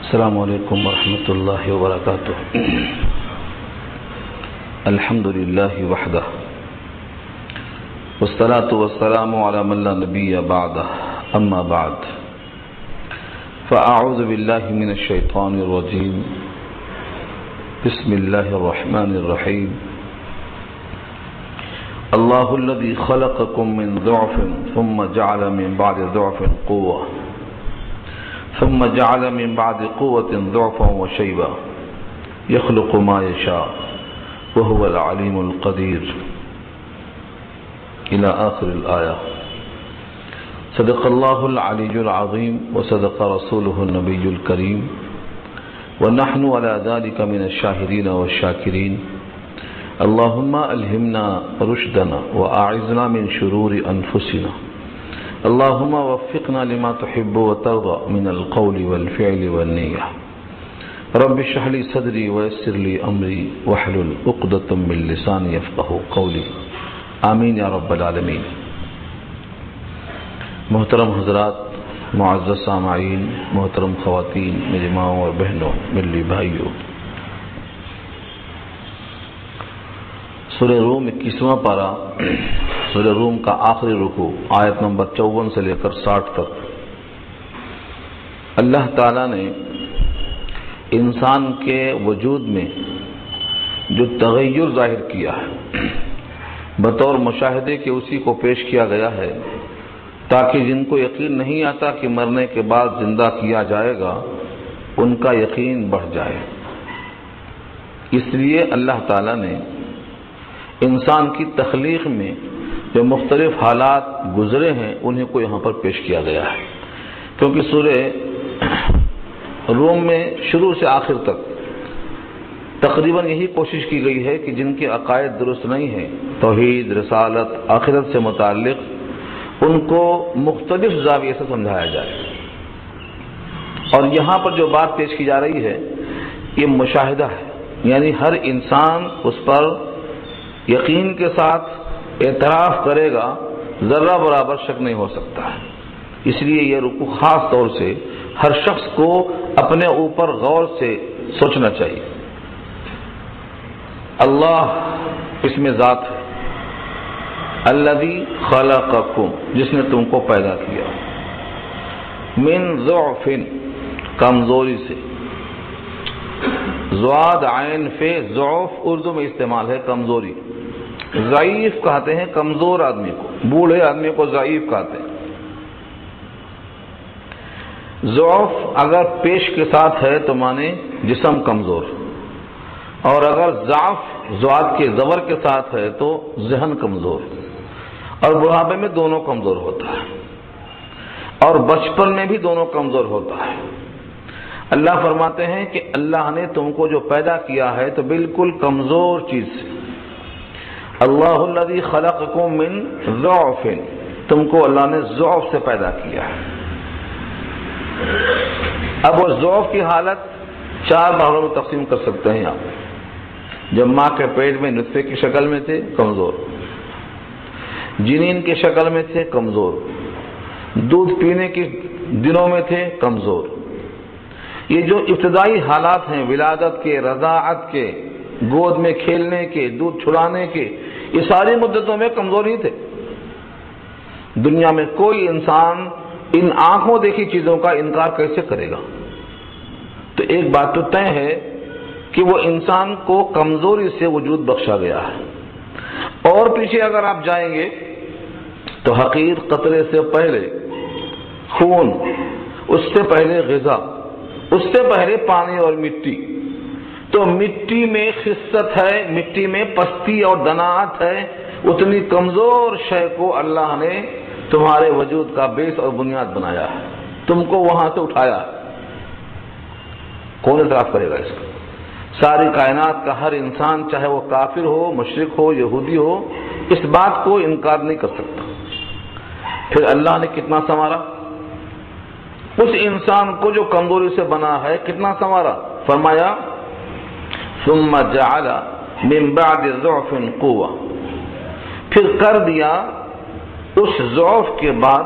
السلام علیکم ورحمۃ اللہ وبرکاتہ. الحمد للہ وحدہ والصلاة والسلام علی من لا نبی بعدہ اما بعد فاعوذ باللہ من الشیطان الرجیم بسم اللہ الرحمن الرحیم. اللہ الذی خلقکم من ضعف ثم جعل من بعد ضعف قوة ثم جعل من بعد قوة ضعفا وشيبا يخلق ما يشاء وهو العليم القدير إلى آخر الآية. صدق الله العلي العظيم وصدق رسوله النبي الكريم ونحن على ذلك من الشاهدين والشاكرين. اللهم ألهمنا رشدنا وأعذنا من شرور أنفسنا. اللهم وفقنا لما تحب وترضى من القول والفعل والنية. رب اشرح لي صدري ويسر لي أمري واحلل عقدة من لساني يفقهوا قولي. آمین یا رب العالمین. محترم حضرات، معزز سامعین، محترم خواتین، میری ماؤں اور بہنوں، ملی بھائیوں، سورہ روم 21واں پارہ، سورہ روم کا آخری رکوع آیت نمبر 54 سے لے کر 60 تک اللہ تعالیٰ نے انسان کے وجود میں جو تغیر ظاہر کیا ہے بطور مشاہدے کے اسی کو پیش کیا گیا ہے تاکہ جن کو یقین نہیں آتا کہ مرنے کے بعد زندہ کیا جائے گا ان کا یقین بڑھ جائے. اس لیے اللہ تعالیٰ نے انسان کی تخلیق میں جو مختلف حالات گزرے ہیں انہیں کو یہاں پر پیش کیا گیا ہے، کیونکہ سورہ روم میں شروع سے آخر تک تقریباً یہی کوشش کی گئی ہے کہ جن کے عقائد درست نہیں ہیں، توحید، رسالت، آخرت سے متعلق، ان کو مختلف زاویے سے سمجھایا جائے. اور یہاں پر جو بات پیش کی جا رہی ہے یہ مشاہدہ ہے، یعنی ہر انسان اس پر یقین کے ساتھ اعتراف کرے گا، ذرہ برابر شک نہیں ہو سکتا ہے. اس لیے یہ رکوع خاص طور سے ہر شخص کو اپنے اوپر غور سے سوچنا چاہیے. اللہ اس میں ذات ہے، الذی خلقکم، جس نے تم کو پیدا کیا، من ضعف، کمزوری سے، ضاد عین فے، ضعف اردو میں استعمال ہے کمزوری. ضعیف کہتے ہیں کمزور آدمی کو، بوڑھے آدمی کو ضعیف کہتے ہیں. ضعف اگر پیش کے ساتھ ہے تو مانے جسم کمزور، اور اگر ضعف ضاد کے زبر کے ساتھ ہے تو ذہن کمزور. اور بڑھاپے میں دونوں کمزور ہوتا ہے، اور بچپن میں بھی دونوں کمزور ہوتا ہے. اللہ فرماتے ہیں کہ اللہ نے تم کو جو پیدا کیا ہے تو بالکل کمزور چیز سے. اللہ الذی خلقکم من ضعف، تم کو اللہ نے ضعف سے پیدا کیا ہے. اب وہ ضعف کی حالت 4 مرحلوں میں تقسیم کر سکتے ہیں آپ. جب ماں کے پیٹ میں نطفے کی شکل میں تھے کمزور، جنین کی شکل میں تھے کمزور، دودھ پینے کے دنوں میں تھے کمزور. یہ جو ابتدائی حالات ہیں ولادت کے، رضاعت کے، گود میں کھیلنے کے، دودھ چھڑانے کے، یہ ساری مدتوں میں کمزور ہی تھے. دنیا میں کوئی انسان ان آنکھوں دیکھی چیزوں کا انکار کیسے کرے گا؟ تو ایک بات تو طے ہے کہ وہ انسان کو کمزوری سے وجود بخشا گیا ہے. اور پیچھے اگر آپ جائیں گے تو حقیر قطرے سے پہلے خون، اس سے پہلے غذا، اس سے پہلے پانی اور مٹی. تو مٹی میں خست ہے، مٹی میں پستی اور دناعت ہے. اتنی کمزور شے کو اللہ نے تمہارے وجود کا بیس اور بنیاد بنایا ہے، تم کو وہاں سے اٹھایا. کون اعتراف کرے گا اس کا؟ ساری کائنات کا ہر انسان، چاہے وہ کافر ہو، مشرک ہو، یہودی ہو، اس بات کو انکار نہیں کر سکتا. پھر اللہ نے کتنا سنوارا اس انسان کو جو کمزوری سے بنا ہے، کتنا سنوارا. فرمایا ثم جعل من بعد ضعف قوة، پھر کر دیا اس ضعف کے بعد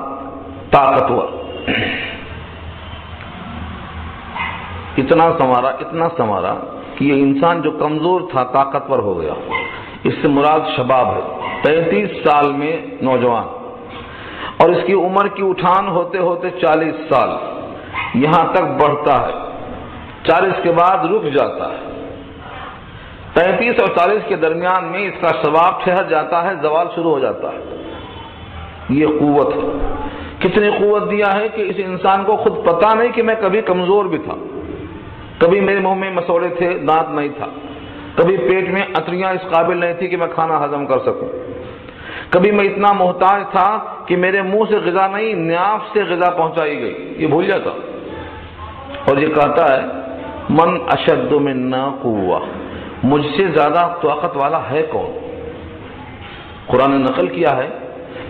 طاقتور. اتنا سنوارا کہ یہ انسان جو کمزور تھا طاقتور ہو گیا. اس سے مراد شباب ہے، 35 سال میں نوجوان، اور اس کی عمر کی اٹھان ہوتے ہوتے 40 سال یہاں تک بڑھتا ہے. 40 کے بعد رک جاتا ہے. 35 اور 40 کے درمیان میں اس کا شباب ٹھہر جاتا ہے، زوال شروع ہو جاتا ہے. یہ قوت ہے. کتنی قوت دیا ہے کہ اس انسان کو خود پتا نہیں کہ میں کبھی کمزور بھی تھا، کبھی میرے منہ میں مسوڑے تھے، دانت نہیں تھا، کبھی پیٹ میں اتریاں اس قابل نہیں تھی کہ میں کھانا ہضم کر سکوں، کبھی میں اتنا محتاج تھا کہ میرے منہ سے غذا نہیں، ناف سے غذا پہنچائی گئی. یہ بھول جاتا. اور یہ کہتا ہے من اشد منا قوہ، مجھ سے زیادہ طاقت والا ہے کون؟ قرآن نے نقل کیا ہے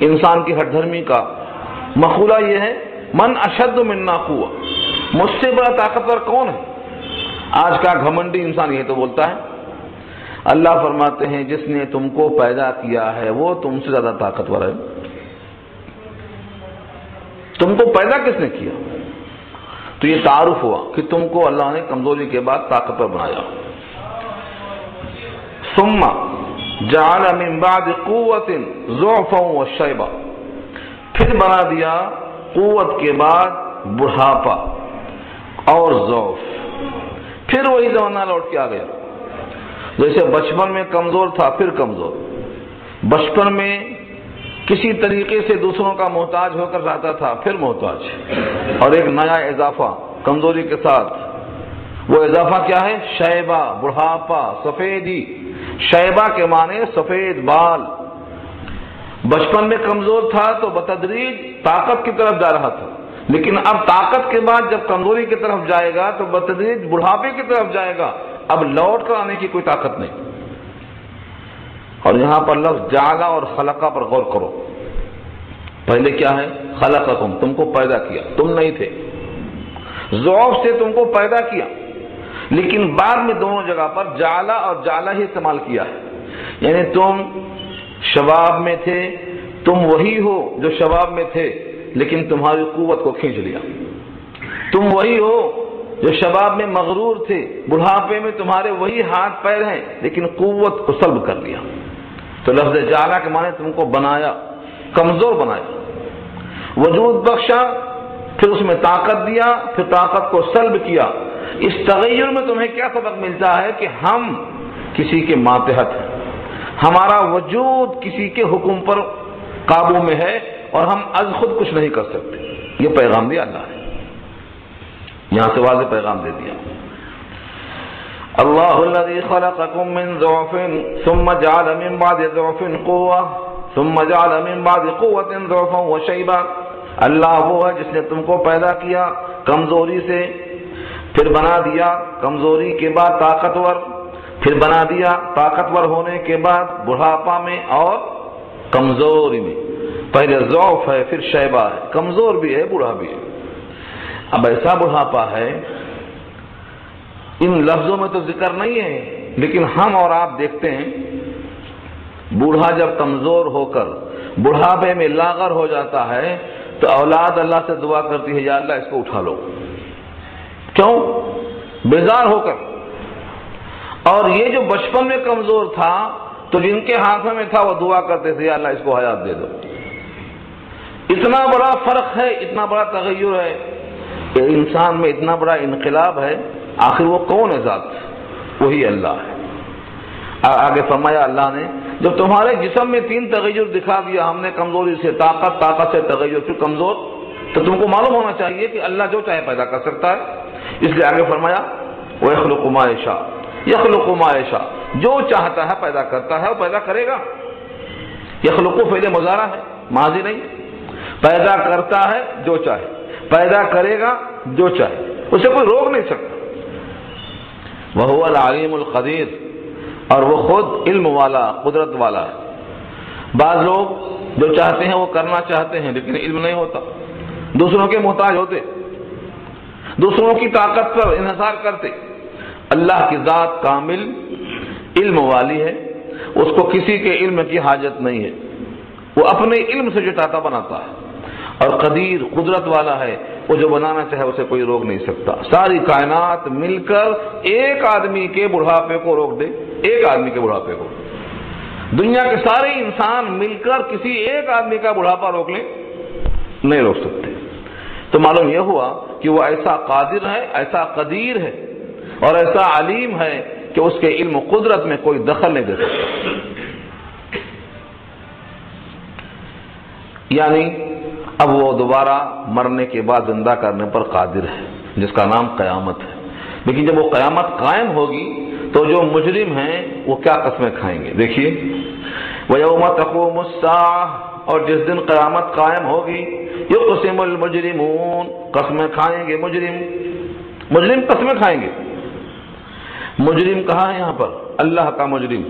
انسان کی ہٹ دھرمی کا مقولہ یہ ہے من اشد منا قوہ، مجھ سے بڑا طاقتور کون ہے؟ آج کا گھمنڈی انسان یہ تو بولتا ہے. اللہ فرماتے ہیں جس نے تم کو پیدا کیا ہے وہ تم سے زیادہ طاقتور ہے. تم کو پیدا کس نے کیا؟ تو یہ تعارف ہوا کہ تم کو اللہ نے کمزوری کے بعد طاقتور بنایا. ثم جعل من بعد قوت ضعفا وشیبا، پھر بنا دیا قوت کے بعد بڑھاپا اور ضعف. پھر وہی زمانہ لوٹ کے آ گیا. جیسے بچپن میں کمزور تھا پھر کمزور، بچپن میں کسی طریقے سے دوسروں کا محتاج ہو کر رہتا تھا پھر محتاج، اور ایک نیا اضافہ کمزوری کے ساتھ. وہ اضافہ کیا ہے؟ شیبہ، بڑھاپا، سفیدی. شیبہ کے معنی سفید بال. بچپن میں کمزور تھا تو بتدریج طاقت کی طرف جا رہا تھا، لیکن اب طاقت کے بعد جب کمزوری کی طرف جائے گا تو بتدریج بڑھاپے کی طرف جائے گا. اب لوٹ کر آنے کی کوئی طاقت نہیں. اور یہاں پر لفظ جعل اور خلقہ پر غور کرو. پہلے کیا ہے؟ خلقکم، تم کو پیدا کیا، تم نہیں تھے. ضعف سے تم کو پیدا کیا، لیکن بعد میں دونوں جگہ پر جعل اور جعل ہی استعمال کیا ہے. یعنی تم شباب میں تھے، تم وہی ہو جو شباب میں تھے، لیکن تمہاری قوت کو کھینچ لیا. تم وہی ہو جو شباب میں مغرور تھے، بڑھاپے میں تمہارے وہی ہاتھ پیر ہیں، لیکن قوت کو سلب کر لیا. تو لفظ جعل کے معنی تم کو بنایا، کمزور بنایا، وجود بخشا، پھر اس میں طاقت دیا، پھر طاقت کو سلب کیا. اس تغیر میں تمہیں کیا سبق ملتا ہے کہ ہم کسی کے ماتحت ہیں، ہمارا وجود کسی کے حکم پر قابو میں ہے اور ہم از خود کچھ نہیں کر سکتے. یہ پیغام دیا اللہ نے، یہاں سے واضح پیغام دے دیا. اللہ الذی خلقکم من ضعف ثم جعل من بعد ضعف قوة ثم جعل من بعد قوة ضعفا وشیبا. اللہ وہ ہے جس نے تم کو پیدا کیا کمزوری سے، پھر بنا دیا کمزوری کے بعد طاقتور، پھر بنا دیا طاقتور ہونے کے بعد بڑھاپا میں اور کمزوری میں. پہلے ضعف ہے، پھر شیبہ ہے، کمزور بھی ہے، بوڑھا بھی ہے. اب ایسا بڑھاپا ہے، ان لفظوں میں تو ذکر نہیں ہے، لیکن ہم اور آپ دیکھتے ہیں بوڑھا جب کمزور ہو کر بڑھاپے میں لاغر ہو جاتا ہے تو اولاد اللہ سے دعا کرتی ہے یا اللہ اس کو اٹھا لو. کیوں؟ بیزار ہو کر. اور یہ جو بچپن میں کمزور تھا تو جن کے ہاتھوں میں تھا وہ دعا کرتے تھے یا اللہ اس کو حیات دے دو. اتنا بڑا فرق ہے، اتنا بڑا تغیر ہے، انسان میں اتنا بڑا انقلاب ہے. آخر وہ کون ہے ذات؟ وہی اللہ ہے. آگے فرمایا اللہ نے جب تمہارے جسم میں 3 تغیر دکھا دیا ہم نے، کمزوری سے طاقت، طاقت سے تغیر، پھر کمزور، تو تم کو معلوم ہونا چاہیے کہ اللہ جو چاہے پیدا کر سکتا ہے. اس لیے آگے فرمایا وَيَخْلُقُ مَا يَشَاءُ، يَخْلُقُ مَا يَشَاءُ، جو چاہتا ہے پیدا کرتا ہے، وہ پیدا کرے گا. یخلق فعل مضارع ہے، ماضی نہیں. پیدا کرتا ہے جو چاہے، پیدا کرے گا جو چاہے، اسے کوئی روک نہیں سکتا. وَهُوَ الْعَلِيمُ الْقَدِيرُ، اور وہ خود علم والا، قدرت والا ہے. بعض لوگ جو چاہتے ہیں وہ کرنا چاہتے ہیں لیکن علم نہیں ہوتا، دوسروں کے محتاج ہوتے، دوسروں کی طاقت پر انحصار کرتے. اللہ کی ذات کامل علم والی ہے، اس کو کسی کے علم کی حاجت نہیں ہے، وہ اپنے علم سے جو چاہتا بناتا ہے. اور قدیر، قدرت والا ہے، وہ جو بنانا چاہے اسے کوئی روک نہیں سکتا. ساری کائنات مل کر ایک آدمی کے بڑھاپے کو روک دے, ایک آدمی کے بڑھاپے کو. دنیا کے سارے انسان مل کر کسی ایک آدمی کا بڑھاپا روک لیں, نہیں روک سکتے. تو معلوم یہ ہوا کہ وہ ایسا قادر ہے, ایسا قدیر ہے اور ایسا علیم ہے کہ اس کے علم و قدرت میں کوئی دخل نہیں دے سکتا. یعنی اب وہ دوبارہ مرنے کے بعد زندہ کرنے پر قادر ہے, جس کا نام قیامت ہے. لیکن جب وہ قیامت قائم ہوگی تو جو مجرم ہیں وہ کیا قسمیں کھائیں گے. دیکھیے, وَيَوْمَ تَقُومُ السَّاعَةُ, اور جس دن قیامت قائم ہوگی, يُقْسِمُ الْمُجْرِمُونَ, قسمیں کھائیں گے مجرم. مجرم قسمیں کھائیں گے. مجرم کہاں ہے یہاں پر؟ اللہ کا مجرم.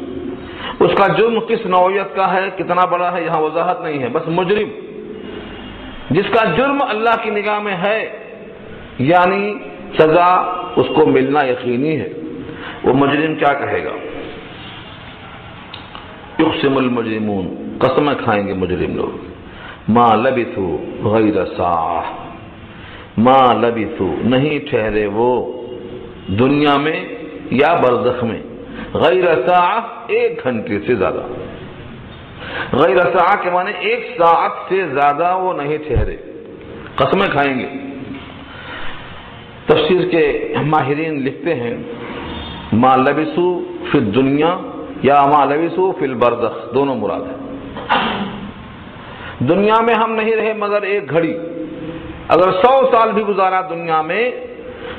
اس کا جرم کس نوعیت کا ہے, کتنا بڑا ہے, یہاں وضاحت نہیں ہے. بس مجرم جس کا جرم اللہ کی نگاہ میں ہے, یعنی سزا اس کو ملنا یقینی ہے, وہ مجرم کیا کہے گا؟ یقسم المجرمون, قسمیں کھائیں گے مجرم لوگ. ما لبثوا غیر ساعہ, ما لبثوا, نہیں ٹھہرے وہ دنیا میں یا برزخ میں, غیر ساعہ, ایک گھنٹے سے زیادہ. غیر ساعہ کے معنی ایک ساعت سے زیادہ وہ نہیں ٹھہرے, قسمیں کھائیں گے. تفسیر کے ماہرین لکھتے ہیں ما لبثوا فی الدنیا یا ما لبثوا فی البرزخ, دونوں مراد ہیں. دنیا میں ہم نہیں رہے مگر ایک گھڑی. اگر 100 سال بھی گزارا دنیا میں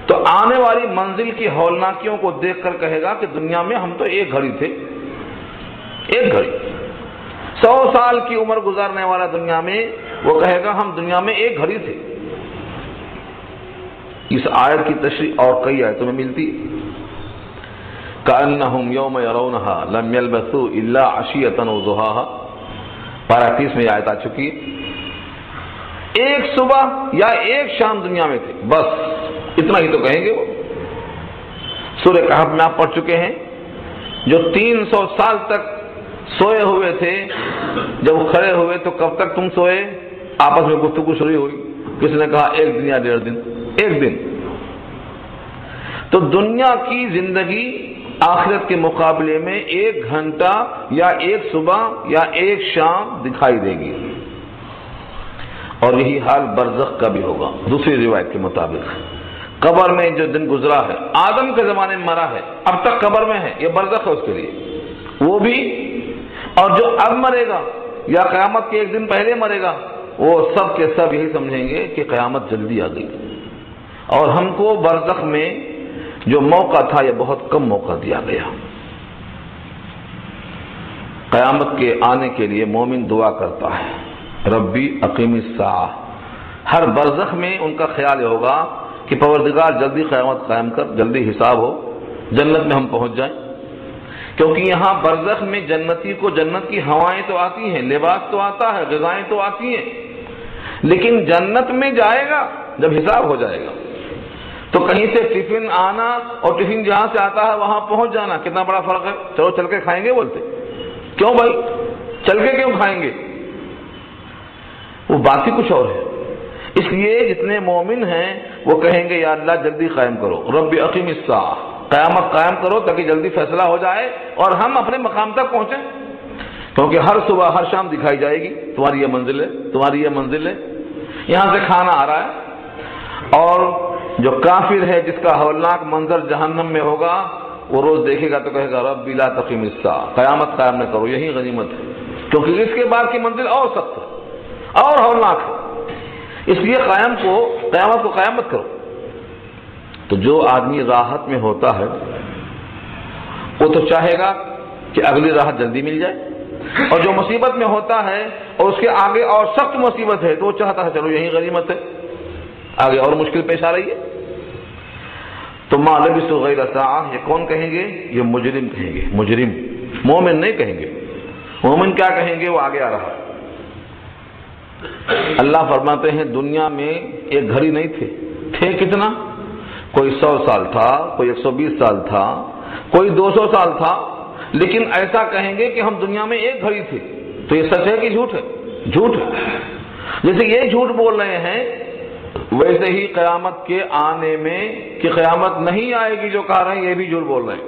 تو آنے والی منزل کی ہولناکیوں کو دیکھ کر کہے گا کہ دنیا میں ہم تو ایک گھڑی تھے, ایک گھڑی. 100 سال کی عمر گزارنے والا دنیا میں وہ کہے گا ہم دنیا میں ایک گھڑی تھے. اس آیت کی تشریح اور کئی آیتوں میں ملتی ہے. کأنہم یوم یرونہا لم یلبثوا الا عشیۃ وضحاہا, پارہ 30 میں یہ آیت آ چکی ہے. ایک صبح یا ایک شام دنیا میں تھے, بس اتنا ہی تو کہیں گے وہ. سورہ کہف میں آپ پڑھ چکے ہیں, جو 300 سال تک سوئے ہوئے تھے, جب وہ کھڑے ہوئے تو کب تک تم سوئے, آپس میں گفتگو شروع ہوئی. کسی نے کہا 1 دن یا 1.5 دن, 1 دن. تو دنیا کی زندگی آخرت کے مقابلے میں 1 گھنٹہ یا 1 صبح یا 1 شام دکھائی دے گی. اور یہی حال برزخ کا بھی ہوگا. دوسری روایت کے مطابق قبر میں جو دن گزرا ہے, آدم کے زمانے میں مرا ہے, اب تک قبر میں ہے, یہ برزخ ہے اس کے لیے, وہ بھی. اور جو اب مرے گا یا قیامت کے 1 دن پہلے مرے گا, وہ سب کے سب یہی سمجھیں گے کہ قیامت جلدی آ گئی. اور ہم کو برزخ میں جو موقع تھا یہ بہت کم موقع دیا گیا. قیامت کے آنے کے لیے مومن دعا کرتا ہے, ربی اقیم الساعہ. ہر برزخ میں ان کا خیال یہ ہوگا کہ پروردگار جلدی قیامت قائم کر, جلدی حساب ہو, جنت میں ہم پہنچ جائیں. کیونکہ یہاں برزخ میں جنتی کو جنت کی ہوائیں تو آتی ہیں, لباس تو آتا ہے, غذائیں تو آتی ہیں, لیکن جنت میں جائے گا جب حساب ہو جائے گا. تو کہیں سے ٹفن آنا اور ٹفن جہاں سے آتا ہے وہاں پہنچ جانا, کتنا بڑا فرق ہے. چلو چل کے کھائیں گے بولتے, کیوں بھائی چل کے کیوں کھائیں گے, وہ بات ہی کچھ اور ہے. اس لیے جتنے مومن ہیں وہ کہیں گے یا اللہ جلدی قائم کرو, رب اقیم الساعہ, قیامت قائم کرو تاکہ جلدی فیصلہ ہو جائے اور ہم اپنے مقام تک پہنچیں. کیونکہ ہر صبح ہر شام دکھائی جائے گی تمہاری یہ منزل ہے, تمہاری یہ منزل ہے, یہاں سے کھانا آ رہا ہے. اور جو کافر ہے جس کا ہولناک منظر جہنم میں ہوگا, وہ روز دیکھے گا تو کہے گا رب لا تقیم الساعہ, قیامت قائم نہ کرو, یہی غنیمت ہے. کیونکہ اس کے بعد کی منزل اور سخت ہے اور ہولناک ہے, اس لیے قیامت کو قائم مت کرو. تو جو آدمی راحت میں ہوتا ہے وہ تو چاہے گا کہ اگلی راحت جلدی مل جائے, اور جو مصیبت میں ہوتا ہے اور اس کے آگے اور سخت مصیبت ہے تو وہ چاہتا ہے چلو یہی غنیمت ہے, آگے اور مشکل پیش آ رہی ہے. تو ما لبثوا غیر ساعہ, یہ کون کہیں گے, یہ مجرم کہیں گے. مجرم, مومن نہیں کہیں گے. مومن کیا کہیں گے, وہ آگے آ رہا. اللہ فرماتے ہیں دنیا میں ایک گھڑی نہیں تھے کتنا, کوئی 100 سال تھا, کوئی 120 سال تھا, کوئی 200 سال تھا, لیکن ایسا کہیں گے کہ ہم دنیا میں ایک گھڑی تھے. تو یہ سچ ہے کہ جھوٹ ہے؟ جھوٹ ہے. جیسے یہ جھوٹ بول رہے ہیں ویسے ہی قیامت کے آنے میں کہ قیامت نہیں آئے گی جو کہہ رہے ہیں یہ بھی جھوٹ بول رہے ہیں،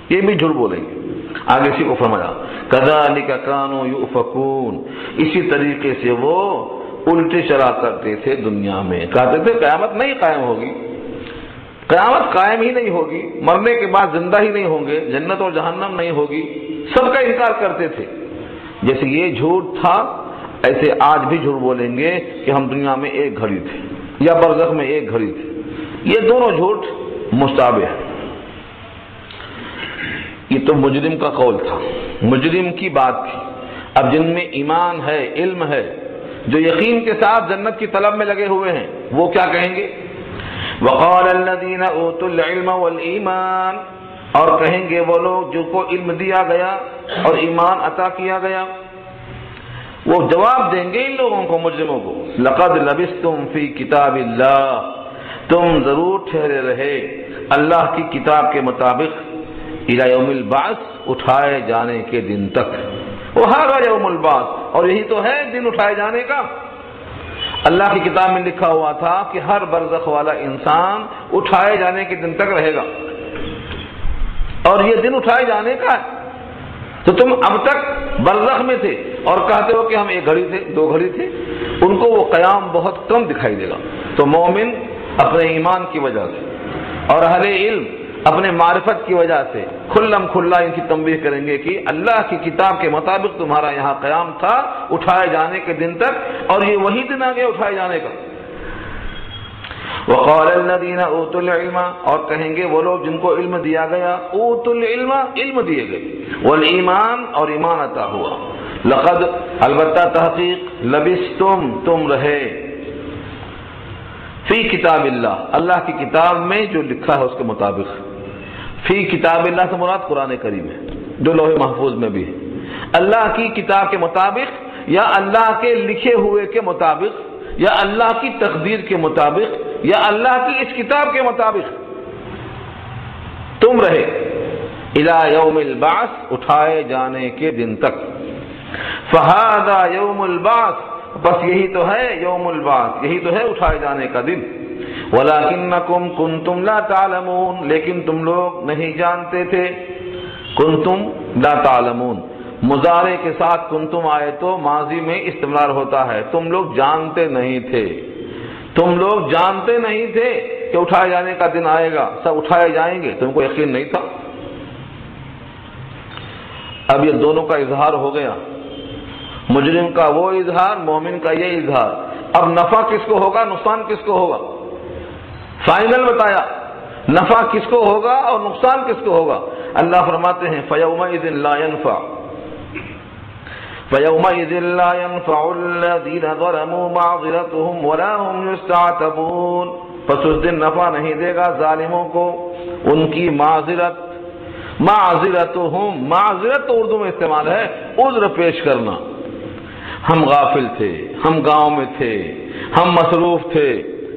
یہ بھی جھوٹ بولیں گے۔ آگے اسی کو فرمایا کذالک کانوا یؤفکون، اسی طریقے سے وہ الٹے چلا کرتے تھے دنیا میں، کہتے تھے قیامت نہیں قائم ہوگی، قیامت قائم ہی نہیں ہوگی، مرنے کے بعد زندہ ہی نہیں ہوں گے، جنت اور جہنم نہیں ہوگی، سب کا انکار کرتے تھے۔ جیسے یہ جھوٹ تھا ایسے آج بھی جھوٹ بولیں گے کہ ہم دنیا میں ایک گھڑی تھے یا برزخ میں ایک گھڑی تھے، یہ دونوں جھوٹ مشابہ ہیں۔ یہ تو مجرم کا قول تھا، مجرم کی بات تھی۔ اب جن میں ایمان ہے، علم ہے، جو یقین کے ساتھ جنت کی طلب میں لگے ہوئے ہیں، وہ کیا کہیں گے؟ وقال الذين اوتوا العلم والایمان، اور کہیں گے وہ لوگ جو کو علم دیا گیا اور ایمان عطا کیا گیا، وہ جواب دیں گے ان لوگوں کو، مجرموں کو، لقد لبثتم فی کتاب اللہ، تم ضرور ٹھہرے رہے اللہ کی کتاب کے مطابق، الی یوم البعث، اٹھائے جانے کے دن تک۔ وہذا یوم البعث، اور یہی تو ہے دن اٹھائے جانے کا۔ اللہ کی کتاب میں لکھا ہوا تھا کہ ہر برزخ والا انسان اٹھائے جانے کے دن تک رہے گا، اور یہ دن اٹھائے جانے کا ہے۔ تو تم اب تک برزخ میں تھے اور کہتے ہو کہ ہم ایک گھڑی تھے، دو گھڑی تھے، ان کو وہ قیام بہت کم دکھائی دے گا۔ تو مومن اپنے ایمان کی وجہ سے اور اہل علم اپنے معرفت کی وجہ سے کھلم کھلا ان کی تنبیہ کریں گے کہ اللہ کی کتاب کے مطابق تمہارا یہاں قیام تھا اٹھائے جانے کے دن تک، اور یہ وہی دن آ گیا اٹھائے جانے کا۔ وقال الذين اوتوا العلم، اور کہیں گے وہ لوگ جن کو علم دیا گیا، اوتوا العلم، علم دیے گئے، والایمان، اور ایمان عطا ہوا، لقد، البتہ تحقیق، لبثتم، تم رہے، فی کتاب اللہ، اللہ کی کتاب میں جو لکھا ہے اس کے مطابق۔ فی کتاب اللہ سے مراد قرآن کریم ہے جو لوح محفوظ میں بھی ہے۔ اللہ کی کتاب کے مطابق، یا اللہ کے لکھے ہوئے کے مطابق، یا اللہ کی تقدیر کے مطابق، یا اللہ کی اس کتاب کے مطابق تم رہے الی یوم البعث، اٹھائے جانے کے دن تک۔ فہذا یوم البعث، بس یہی تو ہے یوم البعث، یہی تو ہے اٹھائے جانے کا دن۔ ولکنکم کنتم لا تعلمون، لیکن تم لوگ نہیں جانتے تھے۔ کنتم لا تعلمون، مضارع کے ساتھ کنتم آئے تو ماضی میں استمرار ہوتا ہے، تم لوگ جانتے نہیں تھے، تم لوگ جانتے نہیں تھے کہ اٹھائے جانے کا دن آئے گا، سب اٹھائے جائیں گے، تم کو یقین نہیں تھا۔ اب یہ دونوں کا اظہار ہو گیا، مجرم کا وہ اظہار، مومن کا یہ اظہار۔ اب نفع کس کو ہوگا، نقصان کس کو ہوگا؟ فائنل بتایا، نفع کس کو ہوگا اور نقصان کس کو ہوگا۔ اللہ فرماتے ہیں فَيَوْمَئِذٍ لَا يَنْفَعُ فَيَوْمَئِذٍ لَا يَنْفَعُ الَّذِينَ ظَلَمُوا مَعْذِرَتُهُمْ وَلَا هُمْ يُسْتَعْتَبُونَ، پس اس دن نفع نہیں دے گا ظالموں کو ان کی معذرت۔ معذرتهم، معذرت تو اردو میں استعمال ہے عذر پیش کرنا، ہم غافل تھے، ہم گاؤں میں تھے، ہم مصروف تھے،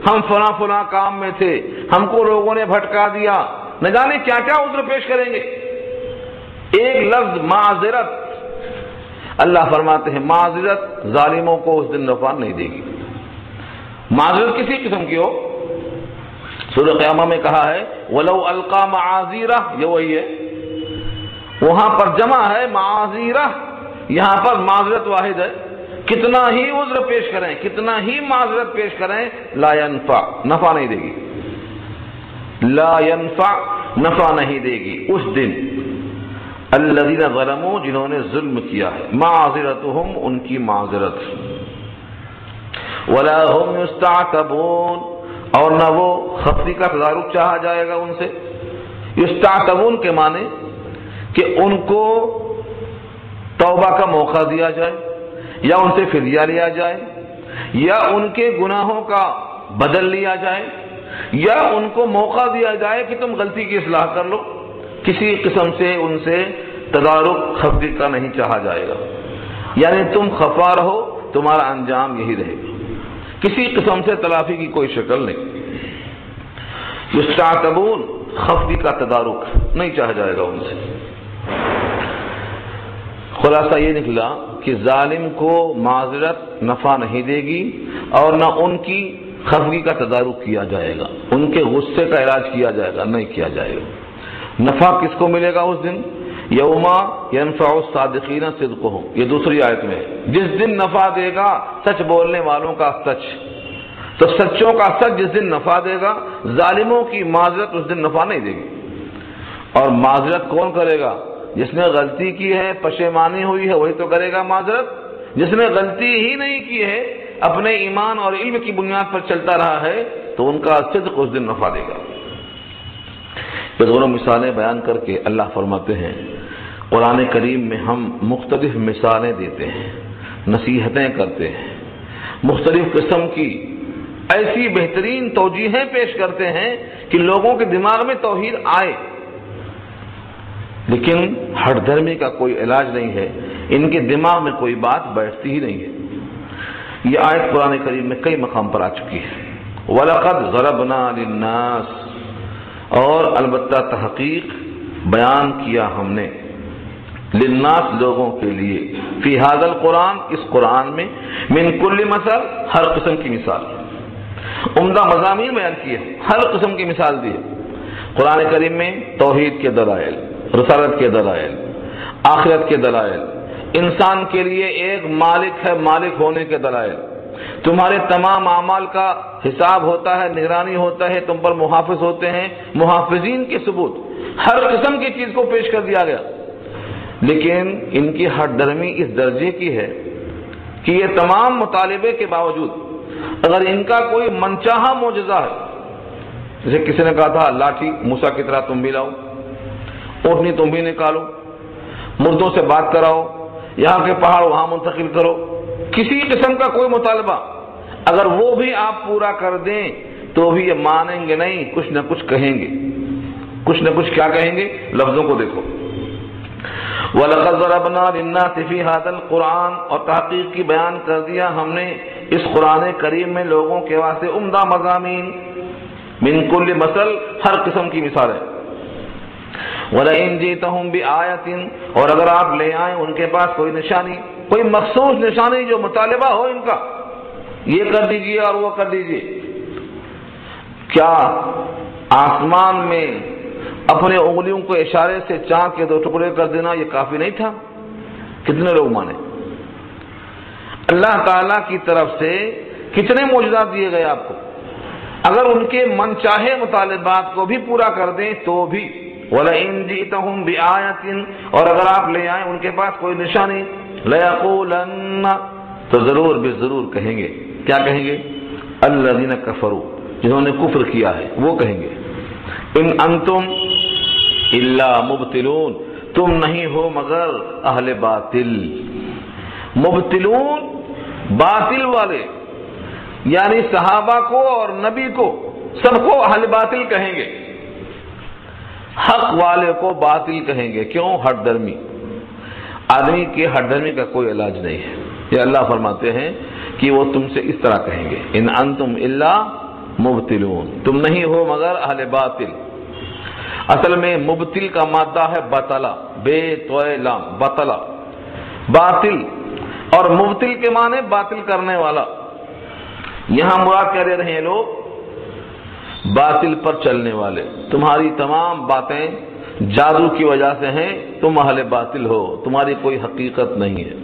ہم فلاں فلاں کام میں تھے، ہم کو لوگوں نے بھٹکا دیا، نہ جانے کیا کیا عذر پیش کریں گے۔ ایک لفظ معذرت، اللہ فرماتے ہیں معذرت ظالموں کو اس دن نفع نہیں دے گی۔ معذرت کسی قسم کی ہو، سورہ قیامہ میں کہا ہے وَلَوْ أَلْقَى مَعَاذِيرَهْ، یہ وہی ہے، وہاں پر جمع ہے معاذیرہ، یہاں پر معذرت واحد ہے۔ کتنا ہی عذر پیش کریں، کتنا ہی معذرت پیش کریں، لا ينفع، نفع نہیں دے گی، لا ينفع، نفع نہیں دے گی اس دن۔ الذین ظلموا، جنہوں نے ظلم کیا ہے، معذرتهم، ان کی معذرت، ولا هم يستعتبون، اور نہ وہ خفی کا تدارک چاہا جائے گا ان سے۔ یستعتبون کے معنی کہ ان کو توبہ کا موقع دیا جائے، یا ان سے فدیہ لیا جائے، یا ان کے گناہوں کا بدل لیا جائے، یا ان کو موقع دیا جائے کہ تم غلطی کی اصلاح کر لو۔ کسی قسم سے ان سے تدارک خفی کا نہیں چاہا جائے گا، یعنی تم خفا رہو، تمہارا انجام یہی رہے گا، کسی قسم سے تلافی کی کوئی شکل نہیں۔ یستعتبون، خفی کا تدارک نہیں چاہا جائے گا ان سے۔ خلاصہ یہ نکلا کہ ظالم کو معذرت نفع نہیں دے گی، اور نہ ان کی خفگی کا تدارک کیا جائے گا، ان کے غصے کا علاج کیا جائے گا، نہیں کیا جائے گا۔ نفع کس کو ملے گا اس دن؟ یوما ینفع الصادقین صدقہم، یہ دوسری آیت میں ہے، جس دن نفع دے گا سچ بولنے والوں کا سچ، تو سچوں کا سچ جس دن نفع دے گا، ظالموں کی معذرت اس دن نفع نہیں دے گی۔ اور معذرت کون کرے گا؟ جس نے غلطی کی ہے، پشیمانی ہوئی ہے، وہی تو کرے گا معذرت۔ جس نے غلطی ہی نہیں کی ہے، اپنے ایمان اور علم کی بنیاد پر چلتا رہا ہے، تو ان کا صدق اس دن نفع دے گا۔ یہ دونوں مثالیں بیان کر کے اللہ فرماتے ہیں قرآن کریم میں ہم مختلف مثالیں دیتے ہیں، نصیحتیں کرتے ہیں، مختلف قسم کی ایسی بہترین توجیہیں پیش کرتے ہیں کہ لوگوں کے دماغ میں توحید آئے، لیکن ہٹ دھرمی کا کوئی علاج نہیں ہے، ان کے دماغ میں کوئی بات بیٹھتی ہی نہیں ہے۔ یہ آیت قرآن کریم میں کئی مقام پر آ چکی ہے۔ وَلَقَدْ ضَرَبْنَا لِلنَّاسِ، اور البتہ تحقیق بیان کیا ہم نے، للناس لوگوں کے لیے، فی ھذا القرآن اس قرآن میں، من کل مثل ہر قسم کی مثال، عمدہ مضامین بیان کیے، ہر قسم کی مثال دی ہے قرآن کریم میں۔ توحید کے دلائل، رسالت کے دلائل، آخرت کے دلائل، انسان کے لیے ایک مالک ہے، مالک ہونے کے دلائل، تمہارے تمام اعمال کا حساب ہوتا ہے، نگرانی ہوتا ہے، تم پر محافظ ہوتے ہیں، محافظین کے ثبوت، ہر قسم کی چیز کو پیش کر دیا گیا۔ لیکن ان کی ہٹ درمی اس درجے کی ہے کہ یہ تمام مطالبے کے باوجود اگر ان کا کوئی منچاہا معجزہ ہے، جیسے کسی نے کہا تھا لاٹھی موسیٰ کی طرح تم بھی لاؤ، اونٹنی تم بھی نکالو، مردوں سے بات کراؤ، یہاں کے پہاڑ وہاں منتقل کرو، کسی قسم کا کوئی مطالبہ اگر وہ بھی آپ پورا کر دیں تو بھی یہ مانیں گے نہیں، کچھ نہ کچھ کہیں گے، کچھ نہ کچھ کیا کہیں گے؟ لفظوں کو دیکھو، وَلَقَدْ ضَرَبْنَا لِلنَّاسِ فِي هَذَا الْقُرْآنِ، اور تحقیق کی بیان کر دیا ہم نے اس قرآن کریم میں لوگوں کے واسطے عمدہ مضامین، من کل مثل ہر قسم کی مثالیں۔ وَلَئِنْ جِئْتَهُمْ بِآيَةٍ، اور اگر آپ لے آئیں ان کے پاس کوئی نشانی، کوئی مخصوص نشانی جو مطالبہ ہو ان کا، یہ کر دیجئے اور وہ کر دیجئے، کیا آسمان میں اپنے انگلیوں کو اشارے سے چاند کے 2 ٹکڑے کر دینا یہ کافی نہیں تھا؟ کتنے لوگ مانے؟ اللہ تعالی کی طرف سے کتنے معجزات دیے گئے آپ کو، اگر ان کے من چاہے مطالبات کو بھی پورا کر دیں تو بھی۔ وَلَئِنْ جِئْتَهُمْ بِآيَةٍ، اور اگر آپ لے آئیں ان کے پاس کوئی نشانی، لَيَقُولَنَّ، تو ضرور بے ضرور کہیں گے، کیا کہیں گے؟ الَّذِينَ كَفَرُوا، جنہوں نے کفر کیا ہے وہ کہیں گے، ان انتم الا مبتلون، تم نہیں ہو مگر اہل باطل۔ مبتلون باطل والے، یعنی صحابہ کو اور نبی کو سب کو اہل باطل کہیں گے، حق والے کو باطل کہیں گے۔ کیوں؟ ہٹ درمی، آدمی کے ہٹ درمی کا کوئی علاج نہیں ہے۔ یہ اللہ فرماتے ہیں کہ وہ تم سے اس طرح کہیں گے، ان انتم الا مبتلون، تم نہیں ہو مگر اہل باطل۔ اصل میں مبتل کا مادہ ہے بطلا، بے توئے لام، بطلا، باطل، اور مبتل کے معنی باطل کرنے والا۔ یہاں مراد کہہ دے رہے ہیں لوگ باطل پر چلنے والے، تمہاری تمام باتیں جادو کی وجہ سے ہیں، تم اہل باطل ہو، تمہاری کوئی حقیقت نہیں ہے۔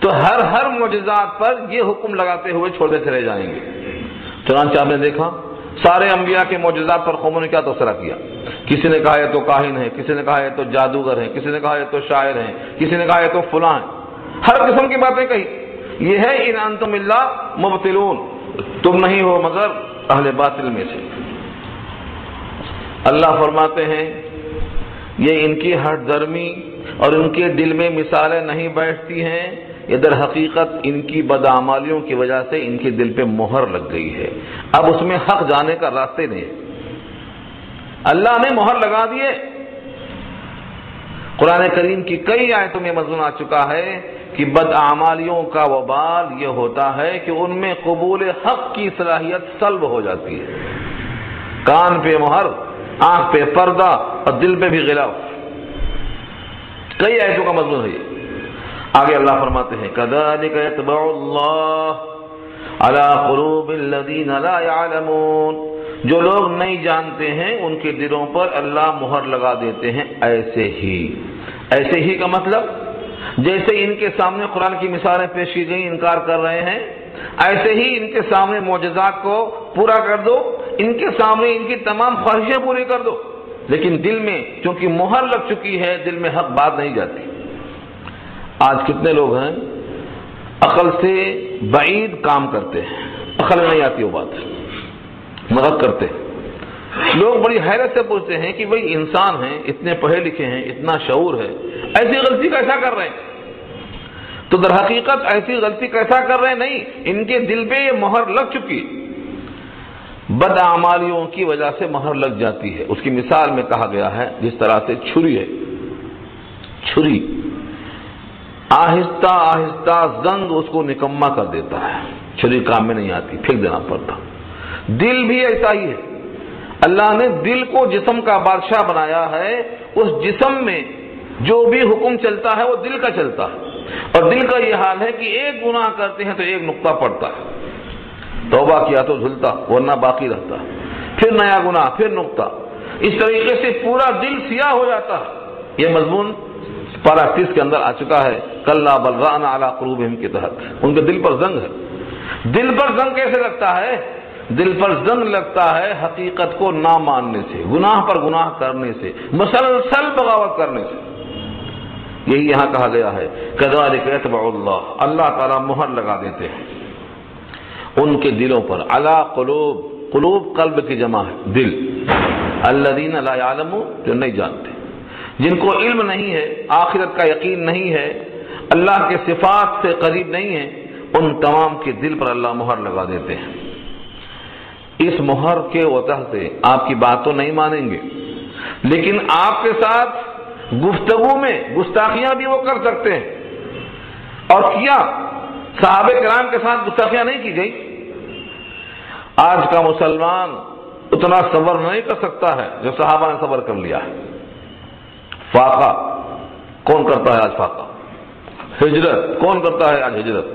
تو ہر معجزات پر یہ حکم لگاتے ہوئے چھوڑتے چلے جائیں گے۔ چنانچہ آپ نے دیکھا سارے انبیاء کے معجزات پر قوموں نے کیا تبصرہ کیا، کسی نے کہا یہ تو کاہن ہے، کسی نے کہا یہ تو جادوگر ہیں، کسی نے کہا یہ تو شاعر ہیں، کسی نے کہا یہ تو فلاں ہیں، ہر قسم کی باتیں کہی۔ یہ ہے ان انتم الا مبتلون، تم نہیں ہو مگر اہل باطل میں سے۔ اللہ فرماتے ہیں یہ ان کی ہٹ درمی اور ان کے دل میں مثالیں نہیں بیٹھتی ہیں، یہ در حقیقت ان کی بدعمالیوں کی وجہ سے ان کے دل پہ مہر لگ گئی ہے، اب اس میں حق جانے کا راستے نہیں ہے، اللہ نے مہر لگا دیے۔ قرآن کریم کی کئی آیتوں میں مضمون آ چکا ہے کہ بدعمالیوں کا وبال یہ ہوتا ہے کہ ان میں قبول حق کی صلاحیت سلب ہو جاتی ہے، کان پہ مہر، آنکھ پہ پردہ اور دل پہ بھی غلاف، کئی آیتوں کا مضمون ہے یہ۔ آگے اللہ فرماتے ہیں کذالک یطبع اللہ، علی قلوب الذین لا یعلمون، جو لوگ نہیں جانتے ہیں ان کے دلوں پر اللہ مہر لگا دیتے ہیں۔ ایسے ہی کا مطلب جیسے ان کے سامنے قرآن کی مثالیں پیش کی گئیں انکار کر رہے ہیں، ایسے ہی ان کے سامنے معجزات کو پورا کر دو، ان کے سامنے ان کی تمام خواہشیں پوری کر دو، لیکن دل میں چونکہ مہر لگ چکی ہے دل میں حق بات نہیں جاتی۔ آج کتنے لوگ ہیں عقل سے بعید کام کرتے ہیں، عقل میں نہیں آتی وہ بات، مدد کرتے ہیں۔ لوگ بڑی حیرت سے پوچھتے ہیں کہ بھئی انسان ہیں، اتنے پڑھے لکھے ہیں، اتنا شعور ہے، ایسی غلطی کیسا کر رہے ہیں؟ تو در حقیقت ایسی غلطی کیسا کر رہے ہیں؟ نہیں، ان کے دل پہ یہ مہر لگ چکی، بدعمالیوں کی وجہ سے مہر لگ جاتی ہے۔ اس کی مثال میں کہا گیا ہے جس طرح سے چھری ہے، چھری آہستہ آہستہ زنگ اس کو نکما کر دیتا ہے، چھری کام میں نہیں آتی، پھینک دینا پڑتا۔ دل بھی ایسا ہی ہے، اللہ نے دل کو جسم کا بادشاہ بنایا ہے، اس جسم میں جو بھی حکم چلتا ہے وہ دل کا چلتا ہے، اور دل کا یہ حال ہے کہ ایک گناہ کرتے ہیں تو ایک نقطہ پڑتا ہے، توبہ کیا تو جھلتا ورنہ باقی رہتا ہے، پھر نیا گناہ، پھر نقطہ، اس طریقے سے پورا دل سیاہ ہو جاتا ہے۔ یہ مضمون پارہ 30 کے اندر آ چکا ہے، کلا بل ران علی قلوبہم کے تحت، ان کے دل پر زنگ ہے۔ دل پر زنگ کیسے لگتا ہے؟ دل پر زنگ لگتا ہے حقیقت کو نہ ماننے سے، گناہ پر گناہ کرنے سے، مسلسل بغاوت کرنے سے۔ یہی یہاں کہا گیا ہے کذالک یطبع اللہ، اللہ تعالیٰ مہر لگا دیتے ہیں ان کے دلوں پر، علی قلوب، قلوب قلب کی جمع ہے، دل، الذین لا یعلمون، جو نہیں جانتے، جن کو علم نہیں ہے، آخرت کا یقین نہیں ہے، اللہ کے صفات سے قریب نہیں ہے، ان تمام کے دل پر اللہ مہر لگا دیتے ہیں۔ اس مہر کے وجہ سے آپ کی بات تو نہیں مانیں گے، لیکن آپ کے ساتھ گفتگو میں گستاخیاں بھی وہ کر سکتے ہیں، اور کیا صحابہ کرام کے ساتھ گستاخیاں نہیں کی گئی؟ آج کا مسلمان اتنا صبر نہیں کر سکتا ہے جو صحابہ نے صبر کر لیا ہے۔ فاقہ کون کرتا ہے آج؟ فاقہ ہجرت کون کرتا ہے آج؟ ہجرت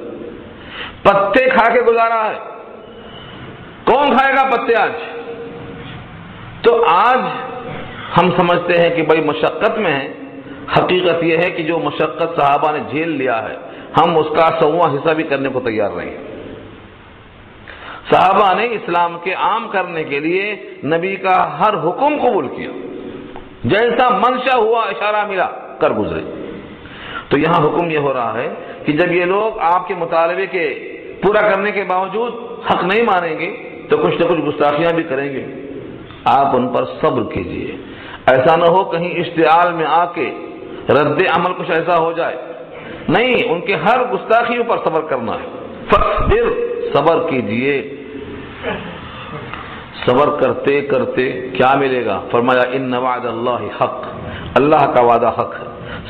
پتے کھا کے گزارا ہے، کون کھائے گا پتے آج؟ تو آج ہم سمجھتے ہیں کہ بھائی مشقت میں ہے، حقیقت یہ ہے کہ جو مشقت صحابہ نے جھیل لیا ہے ہم اس کا 100واں حصہ بھی کرنے کو تیار نہیں ہیں۔ صحابہ نے اسلام کے عام کرنے کے لیے نبی کا ہر حکم قبول کیا، جیسا منشا ہوا اشارہ ملا کر گزرے۔ تو یہاں حکم یہ ہو رہا ہے کہ جب یہ لوگ آپ کے مطالبے کے پورا کرنے کے باوجود حق نہیں مانیں گے تو کچھ نہ کچھ گستاخیاں بھی کریں گے، آپ ان پر صبر کیجئے، ایسا نہ ہو کہیں اشتعال میں آ کے رد عمل کچھ ایسا ہو جائے، نہیں، ان کے ہر گستاخیوں پر صبر کرنا ہے۔ فاصبر، صبر کیجئے، صبر کرتے کرتے کیا ملے گا؟ فرمایا ان وعد اللہ حق، اللہ کا وعدہ حق ہے،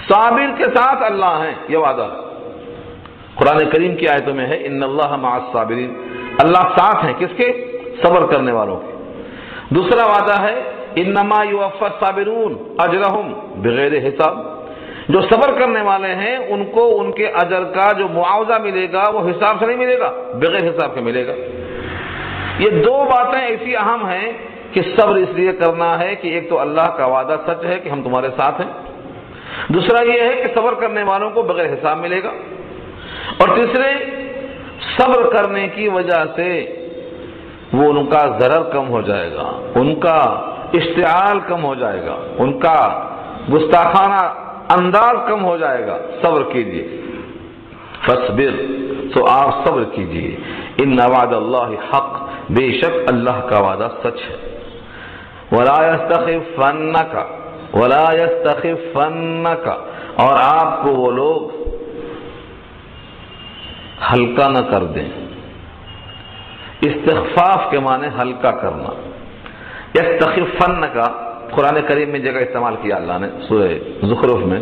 صابر کے ساتھ اللہ ہیں، یہ وعدہ ہے۔ قرآن کریم کی آیتوں میں ہے ان اللہ مع الصابرین، اللہ ساتھ ہیں کس کے؟ صبر کرنے والوں کے۔ دوسرا وعدہ ہے انما یوفی الصابرون اجرہم بغیر حساب، جو صبر کرنے والے ہیں ان کو ان کے اجر کا جو معاوضہ ملے گا وہ حساب سے نہیں ملے گا، بغیر حساب کے ملے گا۔ یہ دو باتیں ایسی اہم ہیں کہ صبر اس لیے کرنا ہے کہ ایک تو اللہ کا وعدہ سچ ہے کہ ہم تمہارے ساتھ ہیں، دوسرا یہ ہے کہ صبر کرنے والوں کو بغیر حساب ملے گا، اور تیسرے صبر کرنے کی وجہ سے وہ ان کا ضرر کم ہو جائے گا، ان کا اشتعال کم ہو جائے گا، ان کا گستاخانہ انداز کم ہو جائے گا۔ صبر کیجیے، فاصبر، تو آپ صبر کیجیے، ان وعد اللہ حق، بے شک اللہ کا وعدہ سچ ہے۔ ولا یستخفنک، ولا یستخفنک، اور آپ کو وہ لوگ ہلکا نہ کر دیں۔ استخفاف کے معنی ہلکا کرنا۔ یستخفنک قرآن کریم میں جگہ استعمال کیا اللہ نے سورہ زخرف میں،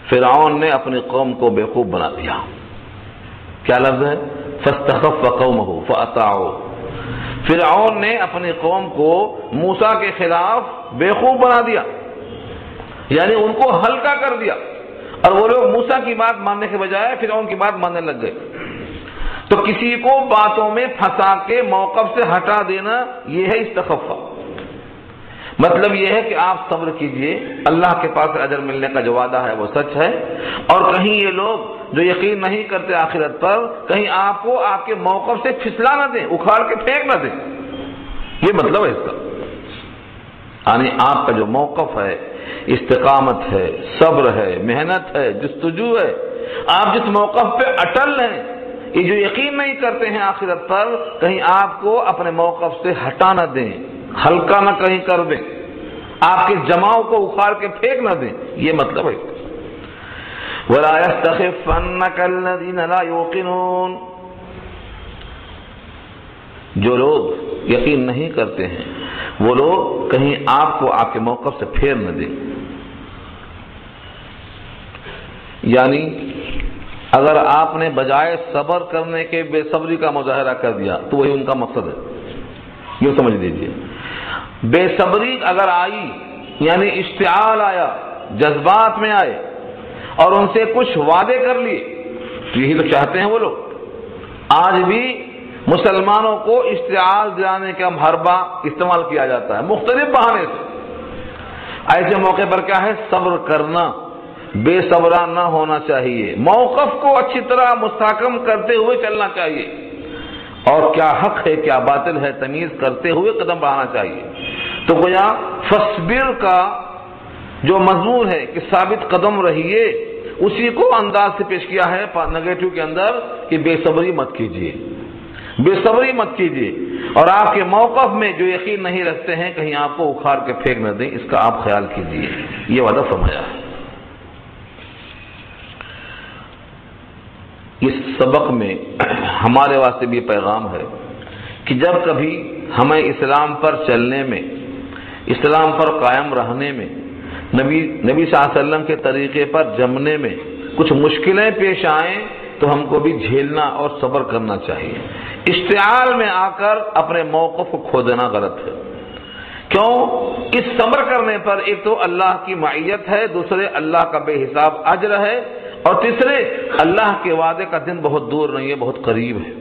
فرعون نے اپنی قوم کو بیوقوف بنا دیا، کیا لفظ ہے؟ فاستخف قومه فاطاعوا، فرعون نے اپنی قوم کو موسیٰ کے خلاف بیوقوف بنا دیا، یعنی ان کو ہلکا کر دیا، اور وہ لوگ موسیٰ کی بات ماننے کے بجائے فرعون کی بات ماننے لگ گئے۔ تو کسی کو باتوں میں پھنسا کے موقف سے ہٹا دینا یہ ہے استخفا۔ مطلب یہ ہے کہ آپ صبر کیجئے، اللہ کے پاس اجر ملنے کا جو وعدہ ہے وہ سچ ہے، اور کہیں یہ لوگ جو یقین نہیں کرتے آخرت پر، کہیں آپ کو آپ کے موقف سے پھسلا نہ دیں، اکھاڑ کے پھینک نہ دیں، یہ مطلب ہے اس کا۔ یعنی آپ کا جو موقف ہے استقامت ہے، صبر ہے، محنت ہے، جستجو ہے، آپ جس موقف پہ اٹل ہیں، یہ جو یقین نہیں کرتے ہیں آخرت پر، کہیں آپ کو اپنے موقف سے ہٹا نہ دیں، ہلکا نہ کہیں کر دیں، آپ کے جماؤ کو اکھاڑ کے پھینک نہ دیں، یہ مطلب ہے۔ وَلَا يَسْتَخِفَّنَّكَ الَّذِينَ لَا يُوقِنُونَ، جو لوگ یقین نہیں کرتے ہیں وہ لوگ کہیں آپ کو آپ کے موقف سے پھیر نہ دیں۔ یعنی اگر آپ نے بجائے صبر کرنے کے بے صبری کا مظاہرہ کر دیا تو وہی ان کا مقصد ہے، یہ سمجھ لیجیے۔ بے صبری اگر آئی یعنی اشتعال آیا، جذبات میں آئے اور ان سے کچھ وعدے کر لیے، یہی تو چاہتے ہیں وہ لوگ۔ آج بھی مسلمانوں کو اشتعال دلانے کا حربہ استعمال کیا جاتا ہے مختلف بہانے سے۔ ایسے موقع پر کیا ہے؟ صبر کرنا، بے صبرا نہ ہونا چاہیے، موقف کو اچھی طرح مستحکم کرتے ہوئے چلنا چاہیے، اور کیا حق ہے کیا باطل ہے تمیز کرتے ہوئے قدم بڑھانا چاہیے۔ تو گویا فصبر کا جو مضمون ہے کہ ثابت قدم رہیے، اسی کو انداز سے پیش کیا ہے نگیٹو کے اندر کہ بے صبری مت کیجیے، بے صبری مت کیجیے، اور آپ کے موقف میں جو یقین نہیں رکھتے ہیں کہیں آپ کو اکھاڑ کے پھینک نہ دیں، اس کا آپ خیال کیجیے، یہ وعدہ فرمایا ہے۔ اس سبق میں ہمارے واسطے بھی پیغام ہے کہ جب کبھی ہمیں اسلام پر چلنے میں، اسلام پر قائم رہنے میں، نبی صلی اللہ علیہ وسلم کے طریقے پر جمنے میں کچھ مشکلیں پیش آئیں تو ہم کو بھی جھیلنا اور صبر کرنا چاہیے۔ اشتعال میں آ کر اپنے موقف کو کھو دینا غلط ہے۔ کیوں؟ اس صبر کرنے پر ایک تو اللہ کی معیت ہے، دوسرے اللہ کا بے حساب اجر ہے، اور تیسرے اللہ کے وعدے کا دن بہت دور نہیں ہے، بہت قریب ہے۔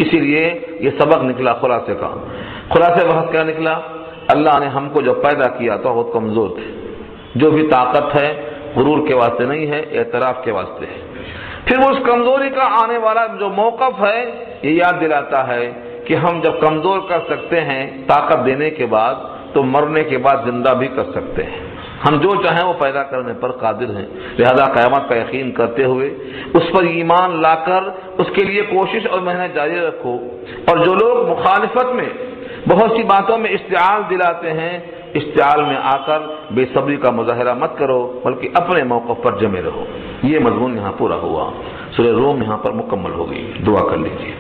اسی لیے یہ سبق نکلا خلاصے کا۔ خلاصے بحث کیا نکلا؟ اللہ نے ہم کو جو پیدا کیا تو بہت کمزور تھے، جو بھی طاقت ہے غرور کے واسطے نہیں ہے، اعتراف کے واسطے ہے۔ پھر وہ اس کمزوری کا آنے والا جو موقف ہے یہ یاد دلاتا ہے کہ ہم جب کمزور کر سکتے ہیں طاقت دینے کے بعد، تو مرنے کے بعد زندہ بھی کر سکتے ہیں۔ ہم جو چاہیں وہ پیدا کرنے پر قادر ہیں، لہذا قیامت کا یقین کرتے ہوئے اس پر ایمان لا کر اس کے لیے کوشش اور محنت جاری رکھو۔ اور جو لوگ مخالفت میں بہت سی باتوں میں اشتعال دلاتے ہیں، اشتعال میں آ کر بے صبری کا مظاہرہ مت کرو، بلکہ اپنے موقف پر جمے رہو۔ یہ مضمون یہاں پورا ہوا، سورہ روم یہاں پر مکمل ہو گئی۔ دعا کر لیجیے۔